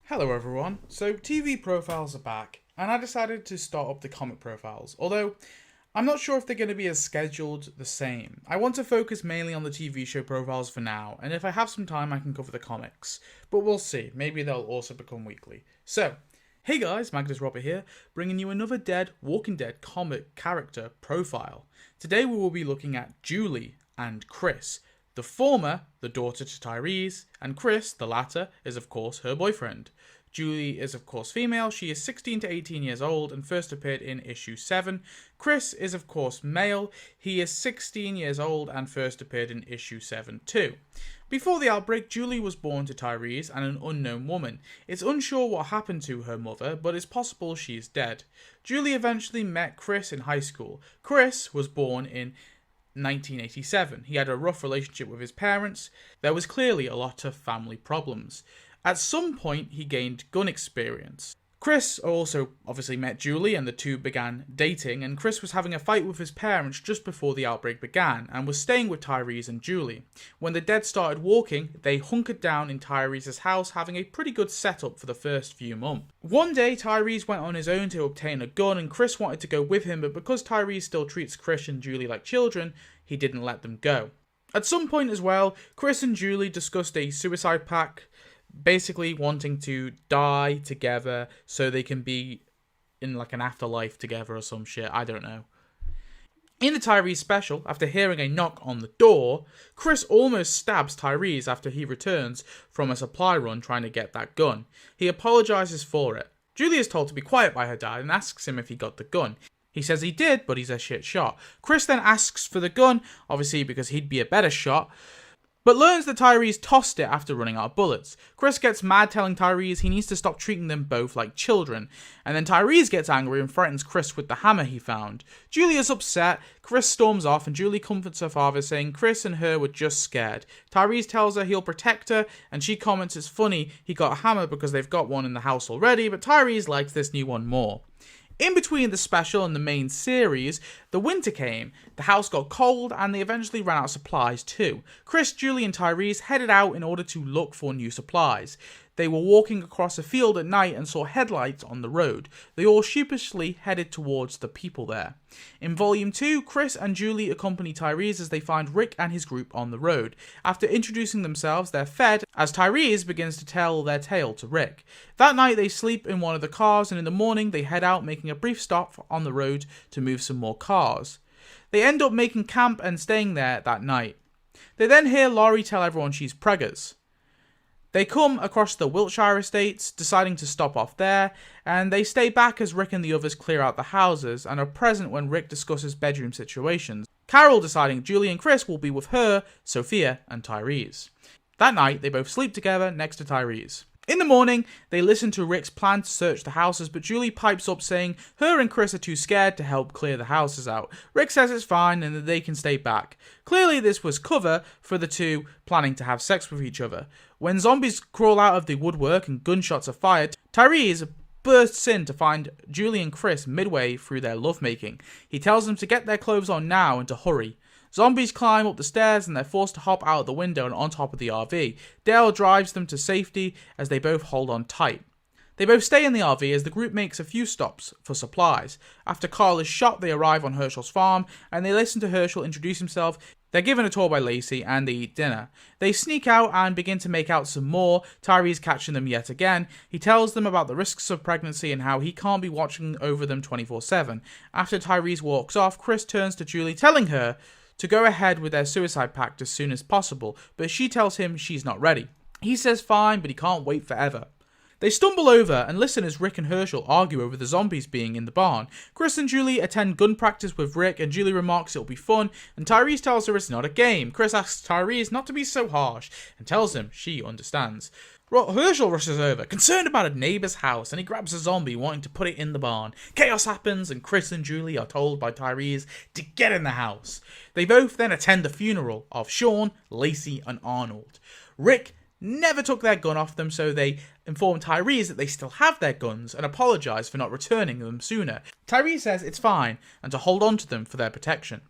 Hello everyone, so TV profiles are back, and I decided to start up the comic profiles, although I'm not sure if they're going to be as scheduled the same. I want to focus mainly on the TV show profiles for now, and if I have some time I can cover the comics, but we'll see, maybe they'll also become weekly. So, hey guys, Magnus here, bringing you another Walking Dead comic character profile. Today we will be looking at Julie and Chris. The former, the daughter to Tyrese, and Chris, the latter, is of course her boyfriend. Julie is of course female, she is 16 to 18 years old and first appeared in issue 7. Chris is of course male, he is 16 years old and first appeared in issue 7 too. Before the outbreak, Julie was born to Tyrese and an unknown woman. It's unsure what happened to her mother, but it's possible she is dead. Julie eventually met Chris in high school. Chris was born in 1987. He had a rough relationship with his parents. There was clearly a lot of family problems. At some point, he gained gun experience. Chris also obviously met Julie and the two began dating, and Chris was having a fight with his parents just before the outbreak began and was staying with Tyrese and Julie. When the dead started walking, they hunkered down in Tyrese's house, having a pretty good setup for the first few months. One day, Tyrese went on his own to obtain a gun and Chris wanted to go with him, but because Tyrese still treats Chris and Julie like children, he didn't let them go. At some point as well, Chris and Julie discussed a suicide pact, basically wanting to die together so they can be in like an afterlife together or some shit, I don't know. In the Tyrese special, after hearing a knock on the door, Chris almost stabs Tyrese after he returns from a supply run trying to get that gun. He apologizes for it. Julie is told to be quiet by her dad and asks him if he got the gun. He says he did, but he's a shit shot. Chris then asks for the gun, obviously because he'd be a better shot, but learns that Tyrese tossed it after running out of bullets. Chris gets mad, telling Tyrese he needs to stop treating them both like children, and then Tyrese gets angry and threatens Chris with the hammer he found. Julie is upset, Chris storms off, and Julie comforts her father, saying Chris and her were just scared. Tyrese tells her he'll protect her, and she comments it's funny he got a hammer because they've got one in the house already, but Tyrese likes this new one more. In between the special and the main series, the winter came, the house got cold, and they eventually ran out of supplies too. Chris, Julie, and Tyrese headed out in order to look for new supplies. They were walking across a field at night and saw headlights on the road. They all sheepishly headed towards the people there. In Volume 2, Chris and Julie accompany Tyrese as they find Rick and his group on the road. After introducing themselves, they're fed as Tyrese begins to tell their tale to Rick. That night, they sleep in one of the cars, and in the morning, they head out, making a brief stop on the road to move some more cars. They end up making camp and staying there that night. They then hear Laurie tell everyone she's preggers. They come across the Wiltshire estates, deciding to stop off there, and they stay back as Rick and the others clear out the houses and are present when Rick discusses bedroom situations. Carol deciding Julie and Chris will be with her, Sophia, and Tyrese. That night, they both sleep together next to Tyrese. In the morning, they listen to Rick's plan to search the houses, but Julie pipes up saying her and Chris are too scared to help clear the houses out. Rick says it's fine and that they can stay back. Clearly this was cover for the two planning to have sex with each other. When zombies crawl out of the woodwork and gunshots are fired, Tyrese bursts in to find Julie and Chris midway through their lovemaking. He tells them to get their clothes on now and to hurry. Zombies climb up the stairs and they're forced to hop out the window and on top of the RV. Dale drives them to safety as they both hold on tight. They both stay in the RV as the group makes a few stops for supplies. After Carl is shot, they arrive on Herschel's farm and they listen to Herschel introduce himself. They're given a tour by Lacey and they eat dinner. They sneak out and begin to make out some more, Tyrese catching them yet again. He tells them about the risks of pregnancy and how he can't be watching over them 24/7. After Tyrese walks off, Chris turns to Julie, telling her to go ahead with their suicide pact as soon as possible, but she tells him she's not ready. He says fine, but he can't wait forever. They stumble over and listen as Rick and Herschel argue over the zombies being in the barn. Chris and Julie attend gun practice with Rick, and Julie remarks it'll be fun, and Tyrese tells her it's not a game. Chris asks Tyrese not to be so harsh, and tells him she understands. Herschel rushes over, concerned about a neighbour's house, and he grabs a zombie, wanting to put it in the barn. Chaos happens, and Chris and Julie are told by Tyrese to get in the house. They both then attend the funeral of Sean, Lacey, and Arnold. Rick never took their gun off them, so they inform Tyrese that they still have their guns and apologise for not returning them sooner. Tyrese says it's fine, and to hold on to them for their protection.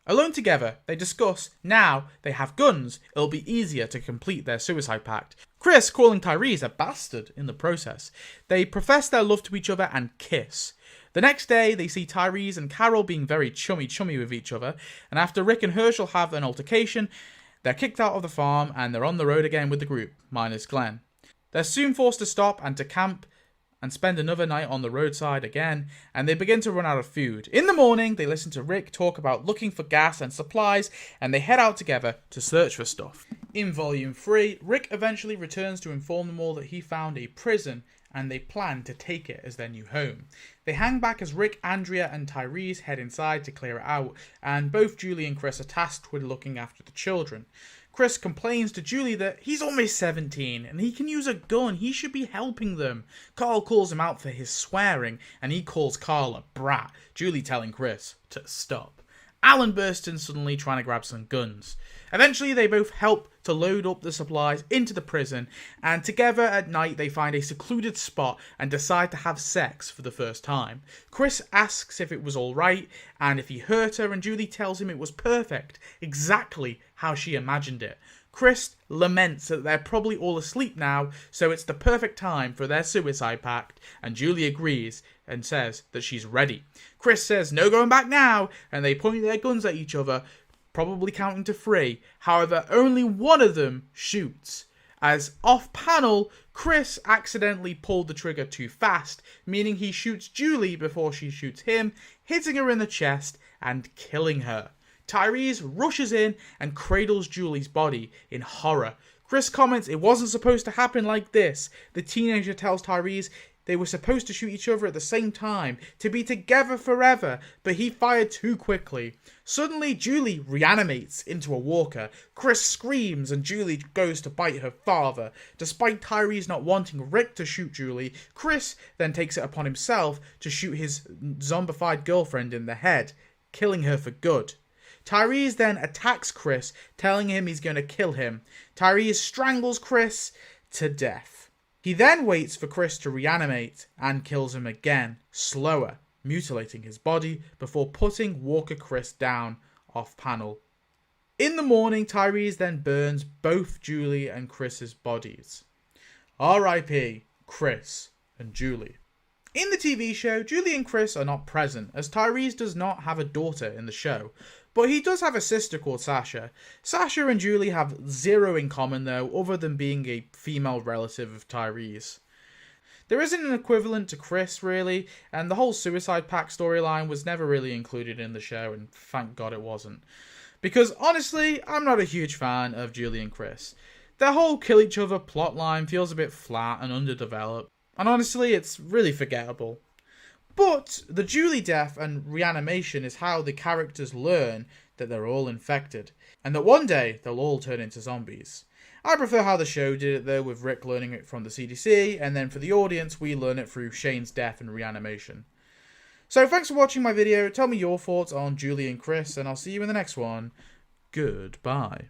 Alone together, they discuss now they have guns, it'll be easier to complete their suicide pact. Chris calling Tyrese a bastard in the process. They profess their love to each other and kiss. The next day, they see Tyrese and Carol being very chummy with each other, and after Rick and Herschel have an altercation, they're kicked out of the farm and they're on the road again with the group, minus Glenn. They're soon forced to stop and to camp and spend another night on the roadside again, and they begin to run out of food. In the morning, they listen to Rick talk about looking for gas and supplies, and they head out together to search for stuff. In Volume 3, Rick eventually returns to inform them all that he found a prison, and they plan to take it as their new home. They hang back as Rick, Andrea, and Tyrese head inside to clear it out, and both Julie and Chris are tasked with looking after the children. Chris complains to Julie that he's almost 17 and he can use a gun, he should be helping them. Carl calls him out for his swearing and he calls Carl a brat, Julie telling Chris to stop. Alan bursts in suddenly trying to grab some guns. Eventually they both help to load up the supplies into the prison, and together at night they find a secluded spot and decide to have sex for the first time. Chris asks if it was alright and if he hurt her, and Julie tells him it was perfect, exactly how she imagined it. Chris laments that they're probably all asleep now, so it's the perfect time for their suicide pact, and Julie agrees and says that she's ready. Chris says no going back now, and they point their guns at each other, probably counting to 3. However, only one of them shoots. As off-panel, Chris accidentally pulled the trigger too fast, meaning he shoots Julie before she shoots him, hitting her in the chest and killing her. Tyrese rushes in and cradles Julie's body in horror. Chris comments it wasn't supposed to happen like this. The teenager tells Tyrese they were supposed to shoot each other at the same time, to be together forever, but he fired too quickly. Suddenly, Julie reanimates into a walker. Chris screams and Julie goes to bite her father. Despite Tyrese not wanting Rick to shoot Julie, Chris then takes it upon himself to shoot his zombified girlfriend in the head, killing her for good. Tyrese then attacks Chris, telling him he's going to kill him. Tyrese strangles Chris to death. He then waits for Chris to reanimate and kills him again, slower, mutilating his body before putting Walker Chris down off panel. In the morning, Tyrese then burns both Julie and Chris's bodies. R.I.P. Chris and Julie. In the TV show, Julie and Chris are not present, as Tyrese does not have a daughter in the show, but he does have a sister called Sasha. Sasha and Julie have zero in common though, other than being a female relative of Tyrese. There isn't an equivalent to Chris really, and the whole suicide pact storyline was never really included in the show, and thank God it wasn't. Because honestly, I'm not a huge fan of Julie and Chris. Their whole kill each other plotline feels a bit flat and underdeveloped, and honestly it's really forgettable. But the Julie death and reanimation is how the characters learn that they're all infected, and that one day they'll all turn into zombies. I prefer how the show did it though, with Rick learning it from the CDC, and then for the audience we learn it through Shane's death and reanimation. So thanks for watching my video, tell me your thoughts on Julie and Chris, and I'll see you in the next one. Goodbye.